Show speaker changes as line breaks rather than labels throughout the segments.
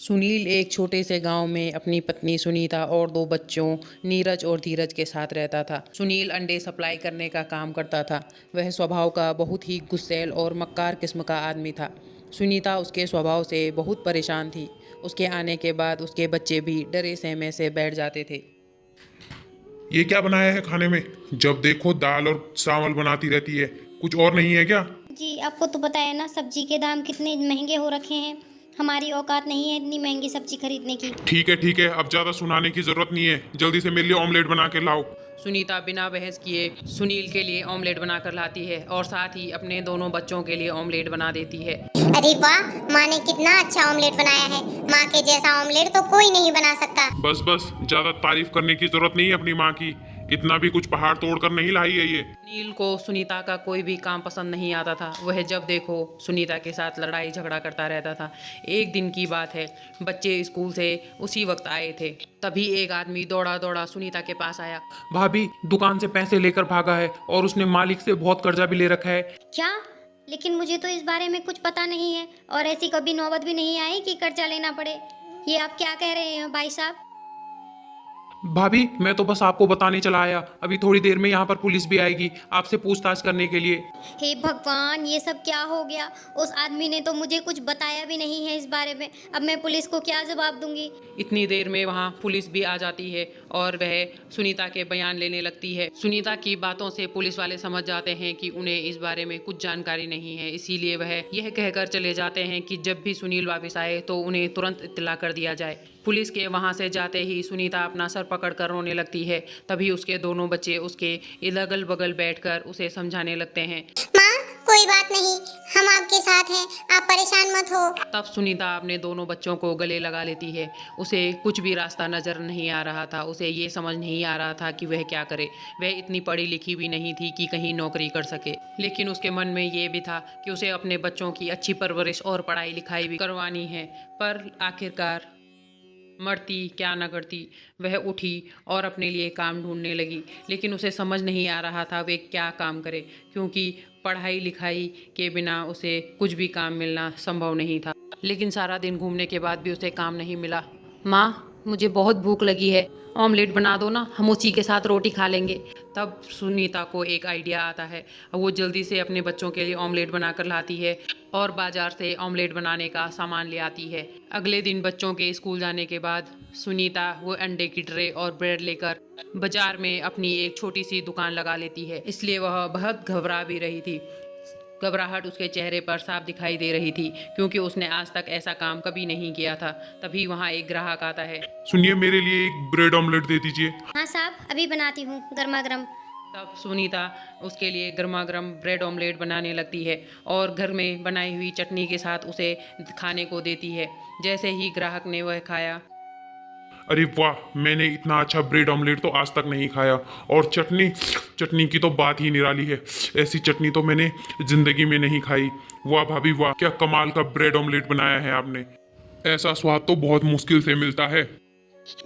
सुनील एक छोटे से गांव में अपनी पत्नी सुनीता और दो बच्चों नीरज और धीरज के साथ रहता था। सुनील अंडे सप्लाई करने का काम करता था। वह स्वभाव का बहुत ही गुस्सैल और मक्कार किस्म का आदमी था। सुनीता उसके स्वभाव से बहुत परेशान थी। उसके आने के बाद उसके बच्चे भी डरे सहमे से बैठ जाते थे।
ये क्या बनाया है खाने में? जब देखो दाल और चावल बनाती रहती है, कुछ और नहीं है क्या?
जी आपको तो पता है ना, सब्जी के दाम कितने महंगे हो रखे हैं। हमारी औकात नहीं है इतनी महंगी सब्जी खरीदने की।
ठीक है, अब ज्यादा सुनाने की जरूरत नहीं है। जल्दी से मेरे लिए ऑमलेट बना के लाओ।
सुनीता बिना बहस किए सुनील के लिए ऑमलेट बनाकर लाती है और साथ ही अपने दोनों बच्चों के लिए ऑमलेट बना देती है।
अरे वाह, माँ ने कितना अच्छा ऑमलेट बनाया है। माँ के जैसा ऑमलेट तो कोई नहीं बना सकता।
बस ज्यादा तारीफ करने की जरूरत नहीं है अपनी माँ की। इतना भी कुछ पहाड़ तोड़कर नहीं लाई है ये।
सुनील को सुनीता का कोई भी काम पसंद नहीं आता था। वह जब देखो सुनीता के साथ लड़ाई झगड़ा करता रहता था। एक दिन की बात है, बच्चे स्कूल से उसी वक्त आए थे। तभी एक आदमी दौड़ा दौड़ा सुनीता के पास आया।
भाभी, दुकान से पैसे लेकर भागा है और उसने मालिक से बहुत कर्जा भी ले रखा है।
क्या? लेकिन मुझे तो इस बारे में कुछ पता नहीं है और ऐसी कभी नौबत भी नहीं आई कि कर्जा लेना पड़े। ये आप क्या कह रहे हैं भाई साहब?
भाभी, मैं तो बस आपको बताने चला आया। अभी थोड़ी देर में यहाँ पर पुलिस भी आएगी आपसे पूछताछ करने के लिए।
हे भगवान, ये सब क्या हो गया? उस आदमी ने तो मुझे कुछ बताया भी नहीं है इस बारे में। अब मैं पुलिस को क्या जवाब दूंगी?
इतनी देर में वहाँ पुलिस भी आ जाती है और वह सुनीता के बयान लेने लगती है। सुनीता की बातों से पुलिस वाले समझ जाते हैं कि उन्हें इस बारे में कुछ जानकारी नहीं है। इसीलिए वह यह कहकर चले जाते हैं कि जब भी सुनील वापस आए तो उन्हें तुरंत इत्तला कर दिया जाए। पुलिस के वहाँ से जाते ही सुनीता अपना सर पकड़कर रोने लगती है। तभी उसके दोनों बच्चे उसके अगल बगल बैठकर उसे समझाने लगते हैं।
माँ, कोई बात नहीं, हम आपके साथ हैं, आप परेशान मत हो।
तब सुनीता अपने दोनों बच्चों को गले लगा लेती है। उसे कुछ भी रास्ता नजर नहीं आ रहा था। उसे ये समझ नहीं आ रहा था कि वह क्या करे। वह इतनी पढ़ी लिखी भी नहीं थी कि कहीं नौकरी कर सके, लेकिन उसके मन में ये भी था कि उसे अपने बच्चों की अच्छी परवरिश और पढ़ाई लिखाई भी करवानी है। पर आखिरकार मरती क्या न करती, वह उठी और अपने लिए काम ढूंढने लगी। लेकिन उसे समझ नहीं आ रहा था वे क्या काम करे, क्योंकि पढ़ाई लिखाई के बिना उसे कुछ भी काम मिलना संभव नहीं था। लेकिन सारा दिन घूमने के बाद भी उसे काम नहीं मिला। माँ, मुझे बहुत भूख लगी है, ऑमलेट बना दो ना, हम उसी के साथ रोटी खा लेंगे। तब सुनीता को एक आइडिया आता है। वो जल्दी से अपने बच्चों के लिए ऑमलेट बनाकर लाती है और बाजार से ऑमलेट बनाने का सामान ले आती है। अगले दिन बच्चों के स्कूल जाने के बाद सुनीता वो अंडे की ट्रे और ब्रेड लेकर बाजार में अपनी एक छोटी सी दुकान लगा लेती है। इसलिए वह बहुत घबरा भी रही थी। घबराहट उसके चेहरे पर साफ दिखाई दे रही थी, क्योंकि उसने आज तक ऐसा काम कभी नहीं किया था। तभी वहाँ एक ग्राहक आता है।
सुनिए, मेरे लिए एक ब्रेड ऑमलेट दे दीजिए।
हाँ साहब, अभी बनाती हूँ, गर्मा गर्म।
तब सुनीता उसके लिए गर्मा गर्म ब्रेड ऑमलेट बनाने लगती है और घर में बनाई हुई चटनी के साथ उसे खाने को देती है। जैसे ही ग्राहक ने वह खाया,
अरे वाह, मैंने इतना अच्छा ब्रेड ऑमलेट तो आज तक नहीं खाया। और चटनी चटनी की तो बात ही निराली है। ऐसी चटनी तो मैंने जिंदगी में नहीं खाई। वाह भाभी वाह, क्या कमाल का ब्रेड ऑमलेट बनाया है आपने। ऐसा स्वाद तो बहुत मुश्किल से मिलता है।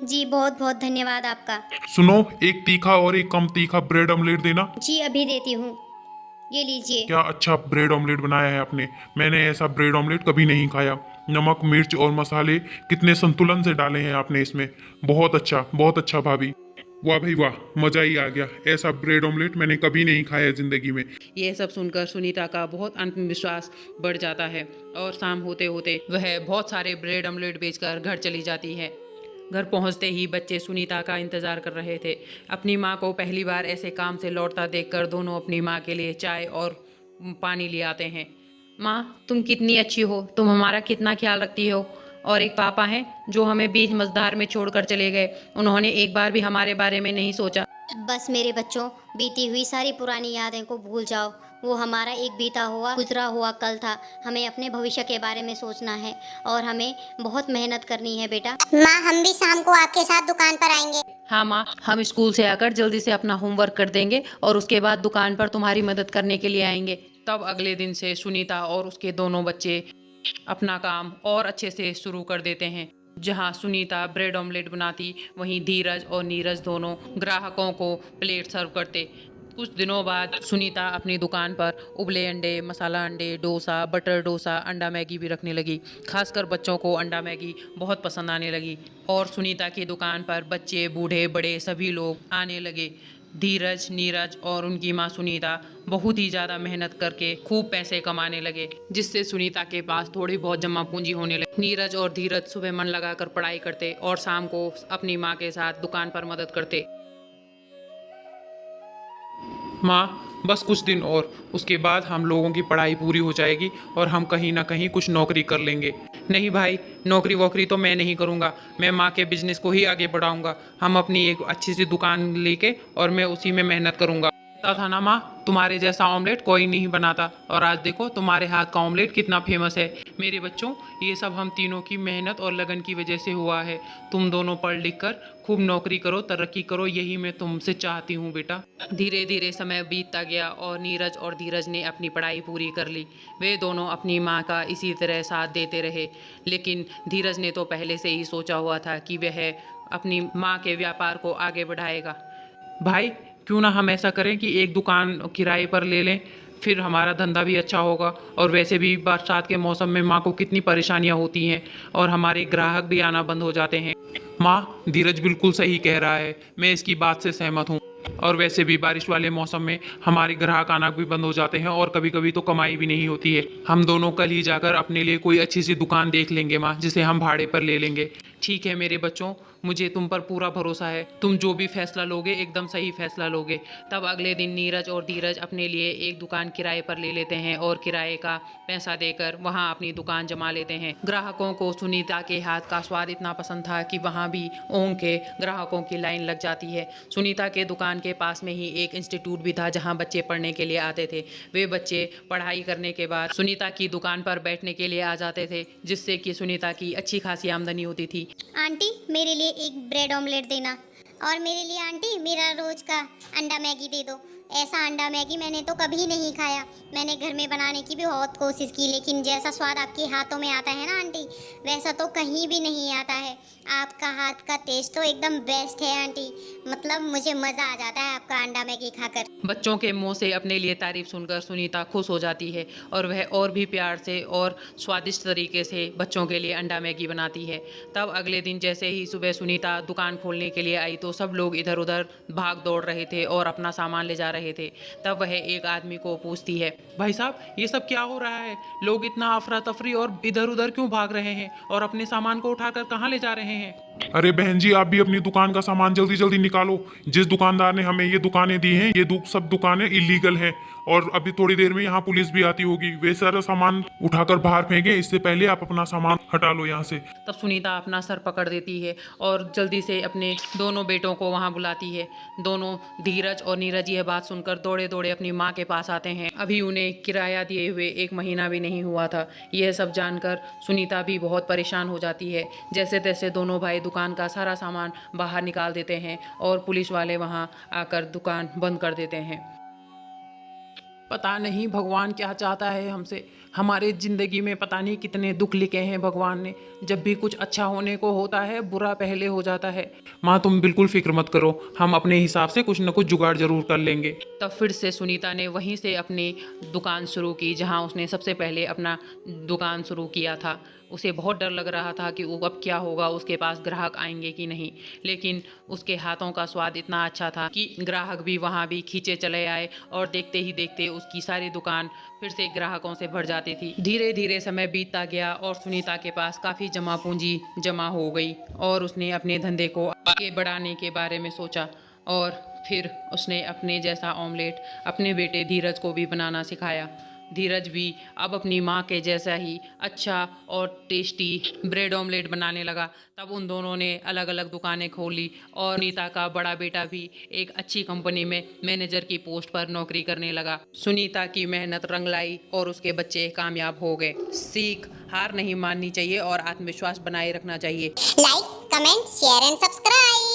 जी बहुत बहुत धन्यवाद आपका।
सुनो, एक तीखा और एक कम तीखा ब्रेड ऑमलेट देना।
जी अभी देती हूँ, ये लीजिए।
क्या अच्छा ब्रेड ऑमलेट बनाया है आपने। मैंने ऐसा ब्रेड ऑमलेट कभी नहीं खाया। नमक मिर्च और मसाले कितने संतुलन से डाले हैं आपने इसमें। बहुत अच्छा भाभी। वाह भाई वाह, मजा ही आ गया। ऐसा ब्रेड ऑमलेट मैंने कभी नहीं खाया जिंदगी में।
यह सब सुनकर सुनीता का बहुत आत्मविश्वास बढ़ जाता है और शाम होते होते वह बहुत सारे ब्रेड ऑमलेट बेचकर घर चली जाती है। घर पहुंचते ही बच्चे सुनीता का इंतजार कर रहे थे। अपनी माँ को पहली बार ऐसे काम से लौटता देखकर दोनों अपनी माँ के लिए चाय और पानी ले आते हैं। माँ, तुम कितनी अच्छी हो, तुम हमारा कितना ख्याल रखती हो। और एक पापा हैं जो हमें बीच मझधार में छोड़कर चले गए। उन्होंने एक बार भी हमारे बारे में नहीं सोचा।
बस मेरे बच्चों, बीती हुई सारी पुरानी यादें को भूल जाओ। वो हमारा एक बीता हुआ गुजरा हुआ कल था। हमें अपने भविष्य के बारे में सोचना है और हमें बहुत मेहनत करनी है बेटा।
माँ, हम भी शाम को आपके साथ दुकान पर आएंगे।
हाँ माँ, हम स्कूल से आकर जल्दी से अपना होमवर्क कर देंगे और उसके बाद दुकान पर तुम्हारी मदद करने के लिए आएंगे। तब अगले दिन से सुनीता और उसके दोनों बच्चे अपना काम और अच्छे से शुरू कर देते हैं। जहाँ सुनीता ब्रेड ऑमलेट बनाती, वहीं धीरज और नीरज दोनों ग्राहकों को प्लेट सर्व करते। कुछ दिनों बाद सुनीता अपनी दुकान पर उबले अंडे, मसाला अंडे, डोसा, बटर डोसा, अंडा मैगी भी रखने लगी। खासकर बच्चों को अंडा मैगी बहुत पसंद आने लगी और सुनीता की दुकान पर बच्चे, बूढ़े, बड़े सभी लोग आने लगे। धीरज, नीरज और उनकी माँ सुनीता बहुत ही ज़्यादा मेहनत करके खूब पैसे कमाने लगे, जिससे सुनीता के पास थोड़ी बहुत जमा पूंजी होने लगी। नीरज और धीरज सुबह मन लगाकर पढ़ाई करते और शाम को अपनी माँ के साथ दुकान पर मदद करते।
माँ, बस कुछ दिन और, उसके बाद हम लोगों की पढ़ाई पूरी हो जाएगी और हम कहीं ना कहीं कुछ नौकरी कर लेंगे। नहीं भाई, नौकरी वोकरी तो मैं नहीं करूँगा, मैं माँ के बिजनेस को ही आगे बढ़ाऊँगा। हम अपनी एक अच्छी सी दुकान लेके और मैं उसी में मेहनत करूँगा। पता था ना माँ, तुम्हारे जैसा ऑमलेट कोई नहीं बनाता और आज देखो तुम्हारे हाथ का ऑमलेट कितना फेमस है। मेरे बच्चों, ये सब हम तीनों की मेहनत और लगन की वजह से हुआ है। तुम दोनों पढ़ लिख कर खूब नौकरी करो, तरक्की करो, यही मैं तुमसे चाहती हूँ बेटा।
धीरे धीरे समय बीतता गया और नीरज और धीरज ने अपनी पढ़ाई पूरी कर ली। वे दोनों अपनी माँ का इसी तरह साथ देते रहे, लेकिन धीरज ने तो पहले से ही सोचा हुआ था कि वह अपनी माँ के व्यापार को आगे बढ़ाएगा।
भाई, क्यों ना हम ऐसा करें कि एक दुकान किराए पर ले लें, फिर हमारा धंधा भी अच्छा होगा। और वैसे भी बरसात के मौसम में माँ को कितनी परेशानियाँ होती हैं और हमारे ग्राहक भी आना बंद हो जाते हैं। माँ, धीरज बिल्कुल सही कह रहा है, मैं इसकी बात से सहमत हूँ। और वैसे भी बारिश वाले मौसम में हमारे ग्राहक आना भी बंद हो जाते हैं और कभी कभी तो कमाई भी नहीं होती है। हम दोनों कल ही जाकर अपने लिए कोई अच्छी सी दुकान देख लेंगे माँ, जिसे हम भाड़े पर ले लेंगे।
ठीक है मेरे बच्चों, मुझे तुम पर पूरा भरोसा है। तुम जो भी फैसला लोगे एकदम सही फैसला लोगे। तब अगले दिन नीरज और धीरज अपने लिए एक दुकान किराए पर ले लेते हैं और किराए का पैसा देकर वहां अपनी दुकान जमा लेते हैं। ग्राहकों को सुनीता के हाथ का स्वाद इतना पसंद था कि वहां भी ओम के ग्राहकों की लाइन लग जाती है। सुनीता के दुकान के पास में ही एक इंस्टीट्यूट भी था जहाँ बच्चे पढ़ने के लिए आते थे। वे बच्चे पढ़ाई करने के बाद सुनीता की दुकान पर बैठने के लिए आ जाते थे, जिससे कि सुनीता की अच्छी खासी आमदनी होती थी।
आंटी, मेरे लिए एक ब्रेड ऑमलेट देना, और मेरे लिए आंटी मेरा रोज का अंडा मैगी दे दो। ऐसा अंडा मैगी मैंने तो कभी नहीं खाया। मैंने घर में बनाने की भी बहुत कोशिश की, लेकिन जैसा स्वाद आपके हाथों में आता है ना आंटी, वैसा तो कहीं भी नहीं आता है। आपका हाथ का टेस्ट तो एकदम बेस्ट है आंटी, मतलब मुझे मज़ा आ जाता है आपका अंडा मैगी खाकर।
बच्चों के मुंह से अपने लिए तारीफ सुनकर सुनीता खुश हो जाती है और वह और भी प्यार से और स्वादिष्ट तरीके से बच्चों के लिए अंडा मैगी बनाती है। तब अगले दिन जैसे ही सुबह सुनीता दुकान खोलने के लिए आई तो सब लोग इधर उधर भाग दौड़ रहे थे और अपना सामान ले जा रहे थे। तब वह एक आदमी को पूछती है,
भाई साहब, ये सब क्या हो रहा है? लोग इतना अफरा तफरी और इधर उधर क्यों भाग रहे हैं और अपने सामान को उठाकर कहाँ ले जा रहे हैं?
अरे बहन जी, आप भी अपनी दुकान का सामान जल्दी जल्दी निकालो। जिस दुकानदार ने हमें ये दुकानें दी हैं, ये सब दुकानें इलीगल हैं और अभी थोड़ी देर में यहाँ पुलिस भी आती होगी। वे सारा सामान उठाकर बाहर फेंके, इससे पहले आप अपना सामान हटा लो यहाँ से।
तब सुनीता अपना सर पकड़ देती है और जल्दी से अपने दोनों बेटों को वहाँ बुलाती है। दोनों धीरज और नीरज यह बात सुनकर दौड़े दौड़े अपनी माँ के पास आते हैं। अभी उन्हें किराया दिए हुए 1 महीना भी नहीं हुआ था। यह सब जानकर सुनीता भी बहुत परेशान हो जाती है। जैसे तैसे दोनों भाई दुकान का सारा सामान बाहर निकाल देते हैं और पुलिस वाले वहां आकर दुकान बंद कर देते हैं।
पता नहीं भगवान क्या चाहता है हमसे। हमारे ज़िंदगी में पता नहीं कितने दुख लिखे हैं भगवान ने। जब भी कुछ अच्छा होने को होता है, बुरा पहले हो जाता है। माँ, तुम बिल्कुल फिक्र मत करो, हम अपने हिसाब से कुछ न कुछ जुगाड़ जरूर कर लेंगे।
तब फिर से सुनीता ने वहीं से अपनी दुकान शुरू की जहां उसने सबसे पहले अपना दुकान शुरू किया था। उसे बहुत डर लग रहा था कि वो अब क्या होगा, उसके पास ग्राहक आएंगे कि नहीं, लेकिन उसके हाथों का स्वाद इतना अच्छा था कि ग्राहक भी वहाँ भी खींचे चले आए और देखते ही देखते उसकी सारी दुकान फिर से ग्राहकों से भर जाती थी। धीरे धीरे समय बीतता गया और सुनीता के पास काफ़ी जमा पूंजी जमा हो गई और उसने अपने धंधे को आगे बढ़ाने के बारे में सोचा और फिर उसने अपने जैसा ऑमलेट अपने बेटे धीरज को भी बनाना सिखाया। धीरज भी अब अपनी माँ के जैसा ही अच्छा और टेस्टी ब्रेड ऑमलेट बनाने लगा। तब उन दोनों ने अलग अलग दुकानें खोली और सुनीता का बड़ा बेटा भी एक अच्छी कंपनी में मैनेजर की पोस्ट पर नौकरी करने लगा। सुनीता की मेहनत रंग लाई और उसके बच्चे कामयाब हो गए। सीख, हार नहीं माननी चाहिए और आत्मविश्वास बनाए रखना चाहिए।
Like, comment, share and subscribe.